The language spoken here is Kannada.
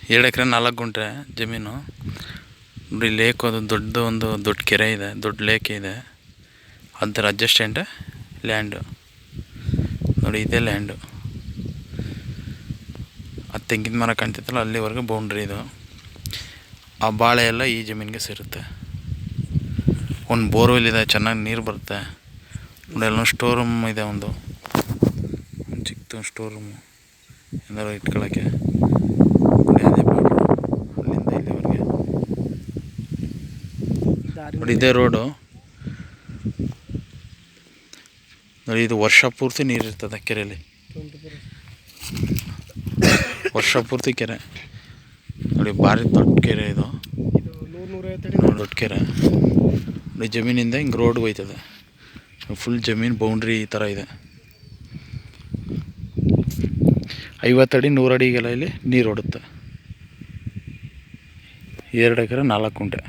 2 ಎಕರೆ 4 ಗುಂಟೆ ಜಮೀನು ನೋಡಿ. ಲೇಕ್ ಒಂದು ದೊಡ್ಡ ಕೆರೆ ಇದೆ, ದೊಡ್ಡ ಲೇಕ್ ಇದೆ. ಅದರ ಅಡ್ಜಸ್ಟೆಂಟ್ ಲ್ಯಾಂಡು ನೋಡಿ. ಇದೇ ಲ್ಯಾಂಡು. ಆ ತೆಂಗಿನ ಮರ ಕಾಣ್ತಿತ್ತಲ್ಲ ಅಲ್ಲಿವರೆಗೂ ಬೌಂಡ್ರಿ ಇದು. ಆ ಬಾಳೆ ಎಲ್ಲ ಈ ಜಮೀನಿಗೆ ಸೇರುತ್ತೆ. ಒಂದು ಬೋರ್ವೆಲ್ ಇದೆ, ಚೆನ್ನಾಗಿ ನೀರು ಬರುತ್ತೆ ನೋಡಿ. ಅಲ್ಲೊಂದು ಸ್ಟೋರ್ ರೂಮ್ ಇದೆ, ಒಂದು ಚಿಕ್ಕ ಸ್ಟೋರ್ ರೂಮು ಏನಾರು ಇಟ್ಕೊಳ್ಳೋಕ್ಕೆ. ಅದೇ ಬಾರ್ಡ್ರು ಅಲ್ಲಿಂದ ಇಲ್ಲಿವರೆಗೆ ನೋಡಿ. ಇದೇ ರೋಡು ನೋಡಿ. ಇದು ವರ್ಷ ಪೂರ್ತಿ ನೀರಿರ್ತದೆ ಕೆರೆಯಲ್ಲಿ, ವರ್ಷ ಪೂರ್ತಿ ಕೆರೆ ನೋಡಿ. ಭಾರಿ ದೊಡ್ಡ ಕೆರೆ ಇದು, ದೊಡ್ಡ ಕೆರೆ ನೋಡಿ. ಜಮೀನಿಂದ ಹಿಂಗೆ ರೋಡ್ ಹೋಯ್ತದೆ. ಫುಲ್ ಜಮೀನು ಬೌಂಡ್ರಿ ಈ ಥರ ಇದೆ. 50 ಅಡಿ 100 ಅಡಿಗೆಲ್ಲ ಇಲ್ಲಿ ನೀರು ಓಡುತ್ತೆ. 2 ಎಕರೆ 4 ಗುಂಟೆ.